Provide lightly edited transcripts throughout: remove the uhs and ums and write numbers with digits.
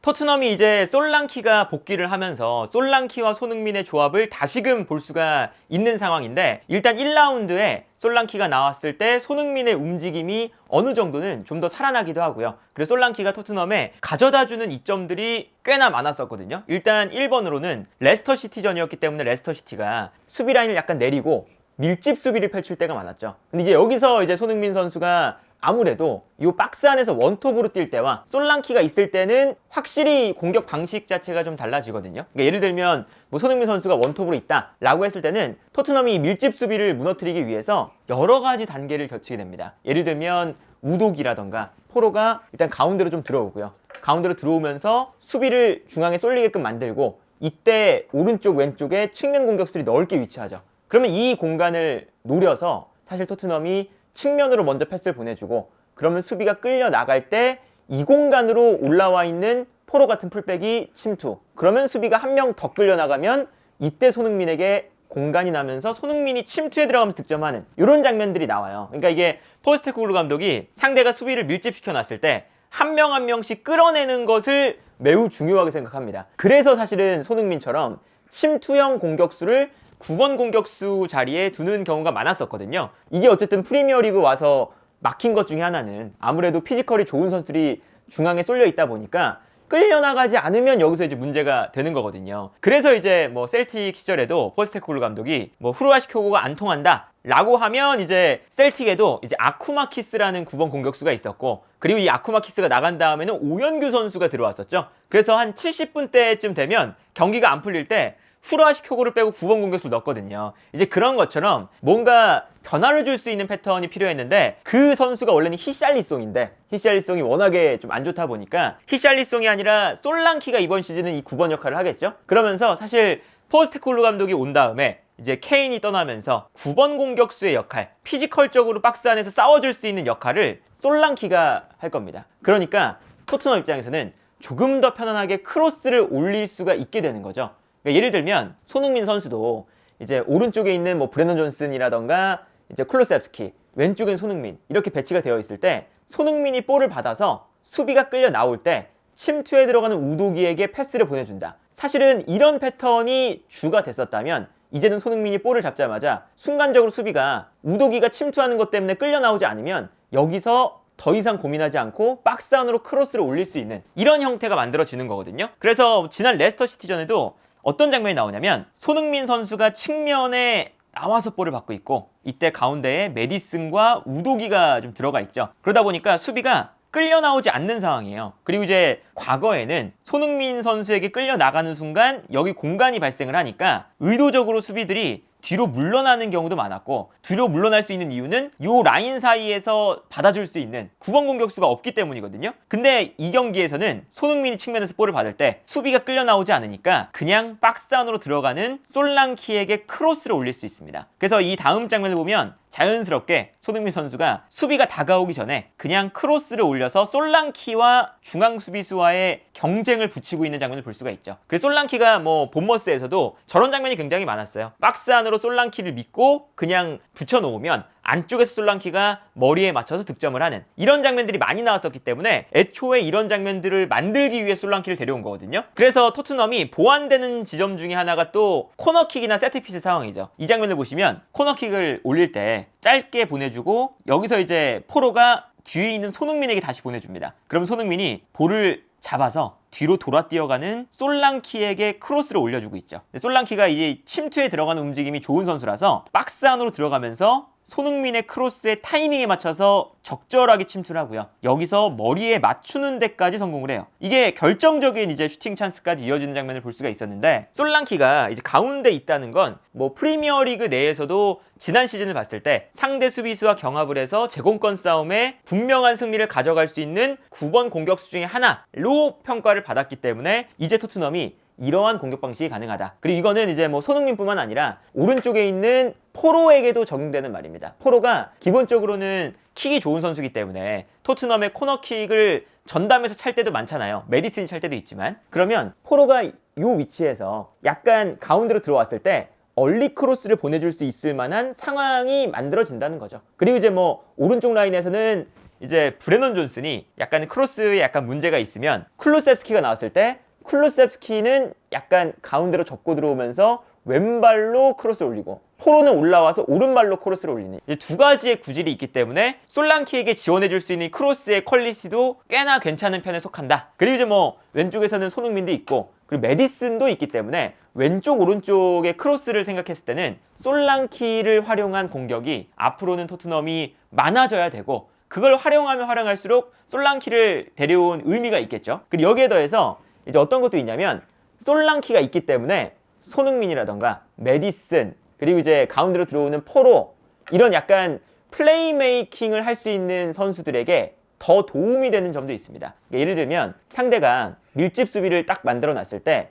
토트넘이 이제 솔랑키가 복귀를 하면서 솔랑키와 손흥민의 조합을 다시금 볼 수가 있는 상황인데, 일단 1라운드에 솔랑키가 나왔을 때 손흥민의 움직임이 어느 정도는 좀 더 살아나기도 하고요. 그래서 솔랑키가 토트넘에 가져다주는 이점들이 꽤나 많았었거든요. 일단 1번으로는 레스터 시티전이었기 때문에 레스터 시티가 수비 라인을 약간 내리고 밀집 수비를 펼칠 때가 많았죠. 근데 이제 여기서 이제 손흥민 선수가 아무래도 이 박스 안에서 원톱으로 뛸 때와 솔랑키가 있을 때는 확실히 공격 방식 자체가 좀 달라지거든요. 그러니까 예를 들면 뭐 손흥민 선수가 원톱으로 있다 라고 했을 때는 토트넘이 밀집 수비를 무너뜨리기 위해서 여러 가지 단계를 거치게 됩니다. 예를 들면 우독이라던가 포로가 일단 가운데로 좀 들어오고요. 가운데로 들어오면서 수비를 중앙에 쏠리게끔 만들고, 이때 오른쪽 왼쪽에 측면 공격수들이 넓게 위치하죠. 그러면 이 공간을 노려서 사실 토트넘이 측면으로 먼저 패스를 보내주고, 그러면 수비가 끌려 나갈 때 이 공간으로 올라와 있는 포로 같은 풀백이 침투, 그러면 수비가 한 명 더 끌려 나가면 이때 손흥민에게 공간이 나면서 손흥민이 침투에 들어가면서 득점하는 이런 장면들이 나와요. 그러니까 이게 포스테코글루 감독이 상대가 수비를 밀집시켜 놨을 때 한 명 한 명씩 끌어내는 것을 매우 중요하게 생각합니다. 그래서 사실은 손흥민처럼 침투형 공격수를 9번 공격수 자리에 두는 경우가 많았었거든요. 이게 어쨌든 프리미어리그 와서 막힌 것 중에 하나는 아무래도 피지컬이 좋은 선수들이 중앙에 쏠려 있다 보니까 끌려나가지 않으면 여기서 이제 문제가 되는 거거든요. 그래서 이제 뭐 셀틱 시절에도 포스테코글루 감독이 뭐 후르아시코고가 안 통한다 라고 하면 이제 셀틱에도 이제 아쿠마키스라는 9번 공격수가 있었고, 그리고 이 아쿠마키스가 나간 다음에는 오연규 선수가 들어왔었죠. 그래서 한 70분 때쯤 되면 경기가 안 풀릴 때 후르아시코고를 빼고 9번 공격수를 넣었거든요. 이제 그런 것처럼 뭔가 변화를 줄 수 있는 패턴이 필요했는데, 그 선수가 원래는 히샬리송인데 히샬리송이 워낙에 좀 안 좋다 보니까 히샬리송이 아니라 솔랑키가 이번 시즌은 이 9번 역할을 하겠죠. 그러면서 사실 포스테코글루 감독이 온 다음에 이제 케인이 떠나면서 9번 공격수의 역할, 피지컬적으로 박스 안에서 싸워줄 수 있는 역할을 솔랑키가 할 겁니다. 그러니까 토트넘 입장에서는 조금 더 편안하게 크로스를 올릴 수가 있게 되는 거죠. 그러니까 예를 들면 손흥민 선수도 이제 오른쪽에 있는 뭐 브레넌 존슨이라던가 이제 클로셉스키, 왼쪽엔 손흥민, 이렇게 배치가 되어 있을 때 손흥민이 볼을 받아서 수비가 끌려 나올 때 침투에 들어가는 우도기에게 패스를 보내준다. 사실은 이런 패턴이 주가 됐었다면 이제는 손흥민이 볼을 잡자마자 순간적으로 수비가 우도기가 침투하는 것 때문에 끌려 나오지 않으면 여기서 더 이상 고민하지 않고 박스 안으로 크로스를 올릴 수 있는 이런 형태가 만들어지는 거거든요. 그래서 지난 레스터 시티전에도 어떤 장면이 나오냐면 손흥민 선수가 측면에 나와서 볼을 받고 있고, 이때 가운데에 메디슨과 우도기가 좀 들어가 있죠. 그러다 보니까 수비가 끌려 나오지 않는 상황이에요. 그리고 이제 과거에는 손흥민 선수에게 끌려 나가는 순간 여기 공간이 발생을 하니까 의도적으로 수비들이 뒤로 물러나는 경우도 많았고, 뒤로 물러날 수 있는 이유는 이 라인 사이에서 받아줄 수 있는 9번 공격수가 없기 때문이거든요. 근데 이 경기에서는 손흥민이 측면에서 볼을 받을 때 수비가 끌려 나오지 않으니까 그냥 박스 안으로 들어가는 솔랑키에게 크로스를 올릴 수 있습니다. 그래서 이 다음 장면을 보면 자연스럽게 손흥민 선수가 수비가 다가오기 전에 그냥 크로스를 올려서 솔랑키와 중앙 수비수와의 경쟁을 붙이고 있는 장면을 볼 수가 있죠. 그래서 솔랑키가 뭐 본머스에서도 저런 장면이 굉장히 많았어요. 박스 안으로 솔랑키를 믿고 그냥 붙여놓으면 안쪽에서 솔랑키가 머리에 맞춰서 득점을 하는 이런 장면들이 많이 나왔었기 때문에 애초에 이런 장면들을 만들기 위해 솔랑키를 데려온 거거든요. 그래서 토트넘이 보완되는 지점 중에 하나가 또 코너킥이나 세트피스 상황이죠. 이 장면을 보시면 코너킥을 올릴 때 짧게 보내주고 여기서 이제 포로가 뒤에 있는 손흥민에게 다시 보내줍니다. 그럼 손흥민이 볼을 잡아서 뒤로 돌아 뛰어가는 솔랑키에게 크로스를 올려주고 있죠. 솔랑키가 이제 침투에 들어가는 움직임이 좋은 선수라서 박스 안으로 들어가면서 손흥민의 크로스의 타이밍에 맞춰서 적절하게 침투를 하고요. 여기서 머리에 맞추는 데까지 성공을 해요. 이게 결정적인 이제 슈팅 찬스까지 이어지는 장면을 볼 수가 있었는데, 솔랑키가 이제 가운데 있다는 건 뭐 프리미어리그 내에서도 지난 시즌을 봤을 때 상대 수비수와 경합을 해서 제공권 싸움에 분명한 승리를 가져갈 수 있는 9번 공격수 중에 하나로 평가를 받았기 때문에 이제 토트넘이 이러한 공격 방식이 가능하다. 그리고 이거는 이제 뭐 손흥민뿐만 아니라 오른쪽에 있는 포로에게도 적용되는 말입니다. 포로가 기본적으로는 킥이 좋은 선수이기 때문에 토트넘의 코너킥을 전담해서 찰 때도 많잖아요. 메디슨이 찰 때도 있지만, 그러면 포로가 이 위치에서 약간 가운데로 들어왔을 때 얼리 크로스를 보내줄 수 있을 만한 상황이 만들어진다는 거죠. 그리고 이제 뭐 오른쪽 라인에서는 이제 브레넌 존슨이 약간 크로스에 약간 문제가 있으면 쿨루셉스키가 나왔을 때 쿨루셉스키는 약간 가운데로 접고 들어오면서 왼발로 크로스를 올리고 포로는 올라와서 오른발로 크로스를 올리는 이제 두 가지의 구질이 있기 때문에 솔랑키에게 지원해줄 수 있는 크로스의 퀄리티도 꽤나 괜찮은 편에 속한다. 그리고 이제 뭐 왼쪽에서는 손흥민도 있고 그리고 메디슨도 있기 때문에 왼쪽 오른쪽의 크로스를 생각했을 때는 솔랑키를 활용한 공격이 앞으로는 토트넘이 많아져야 되고 그걸 활용하면 활용할수록 솔랑키를 데려온 의미가 있겠죠. 그리고 여기에 더해서 이제 어떤 것도 있냐면 솔랑키가 있기 때문에 손흥민이라던가 메디슨 그리고 이제 가운데로 들어오는 포로 이런 약간 플레이메이킹을 할 수 있는 선수들에게 더 도움이 되는 점도 있습니다. 그러니까 예를 들면 상대가 밀집 수비를 딱 만들어 놨을 때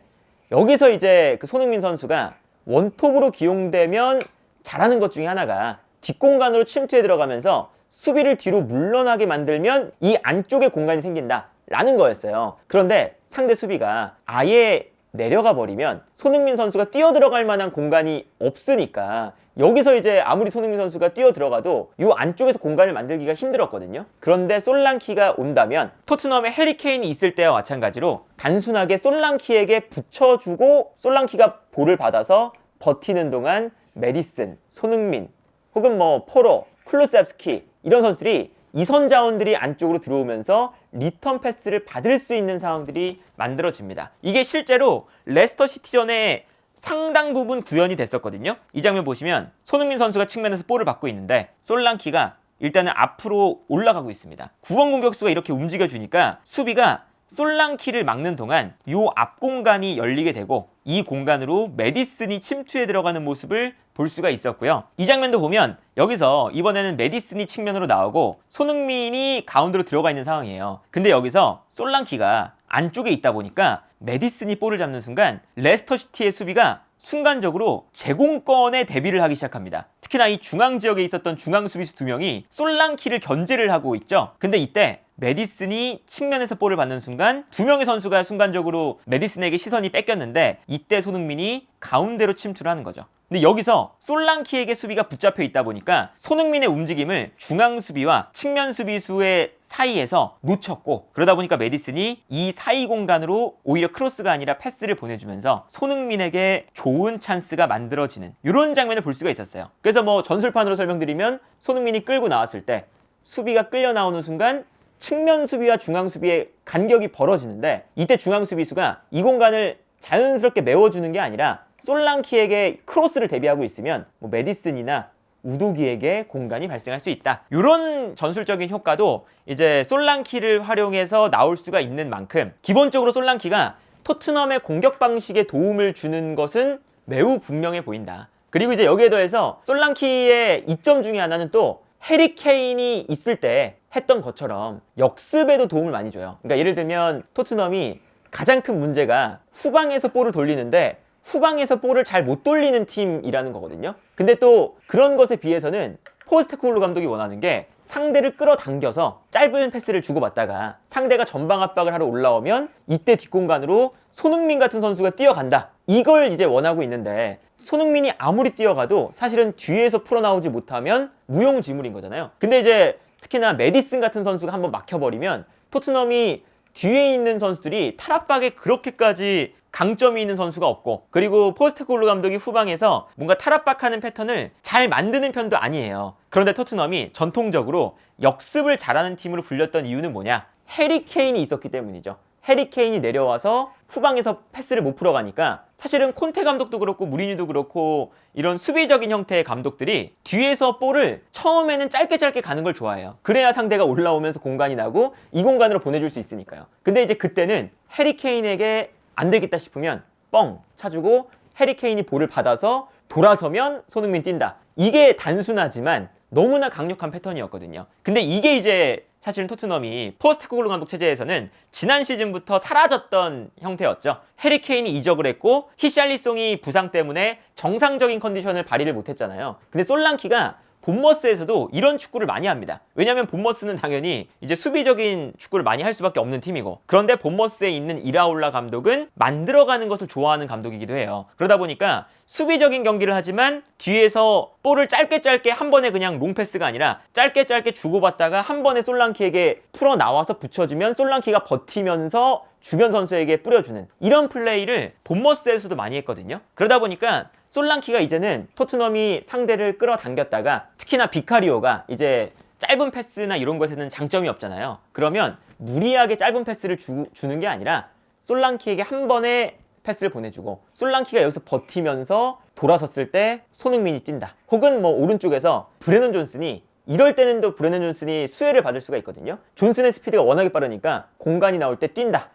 여기서 이제 그 손흥민 선수가 원톱으로 기용되면 잘하는 것 중에 하나가 뒷공간으로 침투해 들어가면서 수비를 뒤로 물러나게 만들면 이 안쪽에 공간이 생긴다라는 거였어요. 그런데 상대 수비가 아예 내려가 버리면 손흥민 선수가 뛰어 들어갈 만한 공간이 없으니까 여기서 이제 아무리 손흥민 선수가 뛰어 들어가도 이 안쪽에서 공간을 만들기가 힘들었거든요. 그런데 솔랑키가 온다면 토트넘에 해리 케인이 있을 때와 마찬가지로 단순하게 솔랑키에게 붙여주고 솔랑키가 볼을 받아서 버티는 동안 메디슨, 손흥민 혹은 뭐 포로, 쿨루셉스키 이런 선수들이 이선 자원들이 안쪽으로 들어오면서 리턴 패스를 받을 수 있는 상황들이 만들어집니다. 이게 실제로 레스터 시티전에 상당 부분 구현이 됐었거든요. 이 장면 보시면 손흥민 선수가 측면에서 볼을 받고 있는데 솔랑키가 일단은 앞으로 올라가고 있습니다. 구원 공격수가 이렇게 움직여주니까 수비가 솔랑키를 막는 동안 이 앞 공간이 열리게 되고 이 공간으로 메디슨이 침투해 들어가는 모습을 볼 수가 있었고요. 이 장면도 보면 여기서 이번에는 메디슨이 측면으로 나오고 손흥민이 가운데로 들어가 있는 상황이에요. 근데 여기서 솔랑키가 안쪽에 있다 보니까 메디슨이 볼을 잡는 순간 레스터시티의 수비가 순간적으로 제공권에 대비를 하기 시작합니다. 특히나 이 중앙 지역에 있었던 중앙 수비수 2명이 솔랑키를 견제를 하고 있죠. 근데 이때 메디슨이 측면에서 볼을 받는 순간 2명의 선수가 순간적으로 메디슨에게 시선이 뺏겼는데 이때 손흥민이 가운데로 침투를 하는 거죠. 근데 여기서 솔랑키에게 수비가 붙잡혀 있다 보니까 손흥민의 움직임을 중앙 수비와 측면 수비수의 사이에서 놓쳤고 그러다 보니까 메디슨이 이 사이 공간으로 오히려 크로스가 아니라 패스를 보내주면서 손흥민에게 좋은 찬스가 만들어지는 이런 장면을 볼 수가 있었어요. 그래서 뭐 전술판으로 설명드리면 손흥민이 끌고 나왔을 때 수비가 끌려 나오는 순간 측면 수비와 중앙 수비의 간격이 벌어지는데 이때 중앙 수비수가 이 공간을 자연스럽게 메워주는 게 아니라 솔랑키에게 크로스를 대비하고 있으면 뭐 메디슨이나 우도기에게 공간이 발생할 수 있다. 이런 전술적인 효과도 이제 솔랑키를 활용해서 나올 수가 있는 만큼 기본적으로 솔랑키가 토트넘의 공격 방식에 도움을 주는 것은 매우 분명해 보인다. 그리고 이제 여기에 더해서 솔랑키의 이점 중에 하나는 또 해리 케인이 있을 때 했던 것처럼 역습에도 도움을 많이 줘요. 그러니까 예를 들면 토트넘이 가장 큰 문제가 후방에서 볼을 돌리는데 후방에서 볼을 잘 못 돌리는 팀이라는 거거든요. 근데 또 그런 것에 비해서는 포스테코글루 감독이 원하는 게 상대를 끌어당겨서 짧은 패스를 주고받다가 상대가 전방 압박을 하러 올라오면 이때 뒷공간으로 손흥민 같은 선수가 뛰어간다. 이걸 이제 원하고 있는데 손흥민이 아무리 뛰어가도 사실은 뒤에서 풀어나오지 못하면 무용지물인 거잖아요. 근데 이제 특히나 메디슨 같은 선수가 한번 막혀버리면 토트넘이 뒤에 있는 선수들이 탈압박에 그렇게까지 강점이 있는 선수가 없고 그리고 포스테코글루 감독이 후방에서 뭔가 탈압박하는 패턴을 잘 만드는 편도 아니에요. 그런데 토트넘이 전통적으로 역습을 잘하는 팀으로 불렸던 이유는 뭐냐? 해리 케인이 있었기 때문이죠. 해리 케인이 내려와서 후방에서 패스를 못 풀어가니까 사실은 콘테 감독도 그렇고 무리뉴도 그렇고 이런 수비적인 형태의 감독들이 뒤에서 볼을 처음에는 짧게 가는 걸 좋아해요. 그래야 상대가 올라오면서 공간이 나고 이 공간으로 보내줄 수 있으니까요. 근데 이제 그때는 해리 케인에게 안 되겠다 싶으면 뻥 차주고 해리 케인이 볼을 받아서 돌아서면 손흥민 뛴다. 이게 단순하지만 너무나 강력한 패턴이었거든요. 근데 이게 이제 사실은 토트넘이 포스테코글루 감독 체제에서는 지난 시즌부터 사라졌던 형태였죠. 해리 케인이 이적을 했고 히샬리송이 부상 때문에 정상적인 컨디션을 발휘를 못했잖아요. 근데 솔랑키가 본머스에서도 이런 축구를 많이 합니다. 왜냐하면 본머스는 당연히 이제 수비적인 축구를 많이 할 수밖에 없는 팀이고, 그런데 본머스에 있는 이라올라 감독은 만들어가는 것을 좋아하는 감독이기도 해요. 그러다 보니까 수비적인 경기를 하지만 뒤에서 볼을 짧게 한 번에 그냥 롱패스가 아니라 짧게 주고받다가 한 번에 솔랑키에게 풀어 나와서 붙여주면 솔랑키가 버티면서 주변 선수에게 뿌려주는 이런 플레이를 본머스에서도 많이 했거든요. 그러다 보니까 솔랑키가 이제는 토트넘이 상대를 끌어당겼다가, 특히나 비카리오가 이제 짧은 패스나 이런 것에는 장점이 없잖아요. 그러면 무리하게 짧은 패스를 주는 게 아니라 솔랑키에게 한 번에 패스를 보내주고, 솔랑키가 여기서 버티면서 돌아섰을 때 손흥민이 뛴다. 혹은 뭐 오른쪽에서 브레넌 존슨이, 이럴 때는 또 브레넌 존슨이 수혜를 받을 수가 있거든요. 존슨의 스피드가 워낙에 빠르니까 공간이 나올 때 뛴다.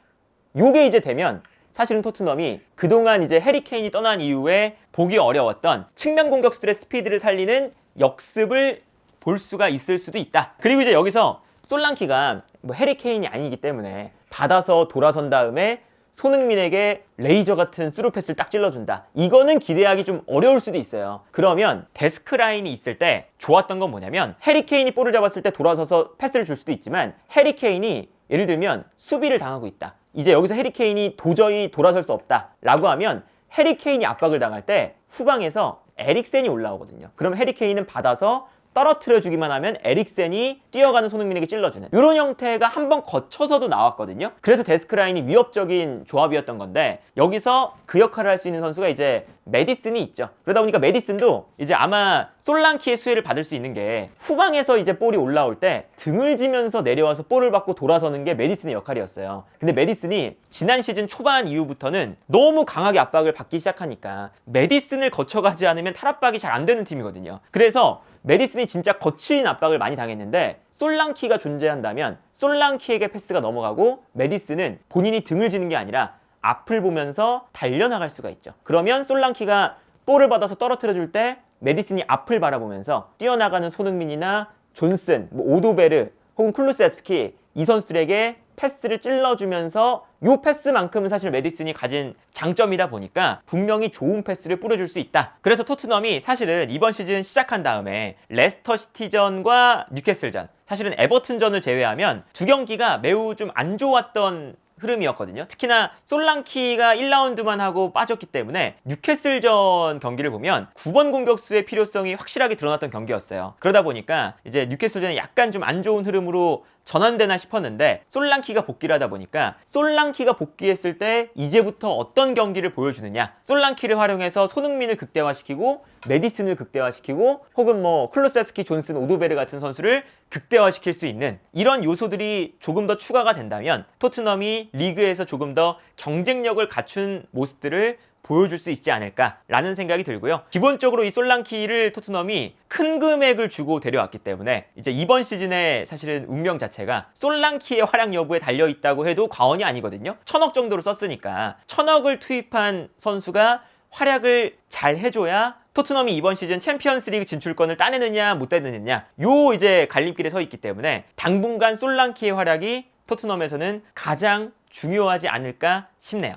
요게 이제 되면 사실은 토트넘이 그동안 이제 해리 케인이 떠난 이후에 보기 어려웠던 측면 공격수들의 스피드를 살리는 역습을 볼 수가 있을 수도 있다. 그리고 이제 여기서 솔랑키가 뭐 해리 케인이 아니기 때문에 받아서 돌아선 다음에 손흥민에게 레이저 같은 스루 패스를 딱 찔러준다. 이거는 기대하기 좀 어려울 수도 있어요. 그러면 데스크 라인이 있을 때 좋았던 건 뭐냐면, 해리 케인이 볼을 잡았을 때 돌아서서 패스를 줄 수도 있지만, 해리 케인이 예를 들면 수비를 당하고 있다. 이제 여기서 해리 케인이 도저히 돌아설 수 없다 라고 하면, 해리 케인이 압박을 당할 때 후방에서 에릭센이 올라오거든요. 그럼 해리 케인은 받아서 떨어뜨려주기만 하면 에릭센이 뛰어가는 손흥민에게 찔러주는 이런 형태가 한번 거쳐서도 나왔거든요. 그래서 데스크라인이 위협적인 조합이었던 건데, 여기서 그 역할을 할 수 있는 선수가 이제 메디슨이 있죠. 그러다 보니까 메디슨도 이제 아마 솔랑키의 수혜를 받을 수 있는 게, 후방에서 이제 볼이 올라올 때 등을 지면서 내려와서 볼을 받고 돌아서는 게 메디슨의 역할이었어요. 근데 메디슨이 지난 시즌 초반 이후부터는 너무 강하게 압박을 받기 시작하니까 메디슨을 거쳐가지 않으면 탈압박이 잘 안 되는 팀이거든요. 그래서 메디슨이 진짜 거친 압박을 많이 당했는데, 솔랑키가 존재한다면 솔랑키에게 패스가 넘어가고 메디슨은 본인이 등을 지는 게 아니라 앞을 보면서 달려나갈 수가 있죠. 그러면 솔랑키가 볼을 받아서 떨어뜨려줄 때 메디슨이 앞을 바라보면서 뛰어나가는 손흥민이나 존슨, 뭐 오도베르 혹은 클루세프스키, 이 선수들에게 패스를 찔러주면서, 요 패스만큼은 사실 메디슨이 가진 장점이다 보니까 분명히 좋은 패스를 뿌려줄 수 있다. 그래서 토트넘이 사실은 이번 시즌 시작한 다음에 레스터 시티전과 뉴캐슬전, 사실은 에버튼전을 제외하면 두 경기가 매우 좀 안 좋았던 흐름이었거든요. 특히나 솔랑키가 1라운드만 하고 빠졌기 때문에 뉴캐슬전 경기를 보면 9번 공격수의 필요성이 확실하게 드러났던 경기였어요. 그러다 보니까 이제 뉴캐슬전이 약간 좀 안 좋은 흐름으로 전환되나 싶었는데, 솔랑키가 복귀를 하다 보니까, 솔랑키가 복귀했을 때 이제부터 어떤 경기를 보여주느냐, 솔랑키를 활용해서 손흥민을 극대화시키고 메디슨을 극대화시키고 혹은 뭐 클루세프스키, 존슨, 오도베르 같은 선수를 극대화시킬 수 있는 이런 요소들이 조금 더 추가가 된다면 토트넘이 리그에서 조금 더 경쟁력을 갖춘 모습들을 보여줄 수 있지 않을까라는 생각이 들고요. 기본적으로 이 솔랑키를 토트넘이 큰 금액을 주고 데려왔기 때문에 이제 이번 시즌의 사실은 운명 자체가 솔랑키의 활약 여부에 달려있다고 해도 과언이 아니거든요. 1,000억 정도로 썼으니까 1,000억을 투입한 선수가 활약을 잘 해줘야 토트넘이 이번 시즌 챔피언스리그 진출권을 따내느냐 못 따내느냐, 요 이제 갈림길에 서 있기 때문에 당분간 솔랑키의 활약이 토트넘에서는 가장 중요하지 않을까 싶네요.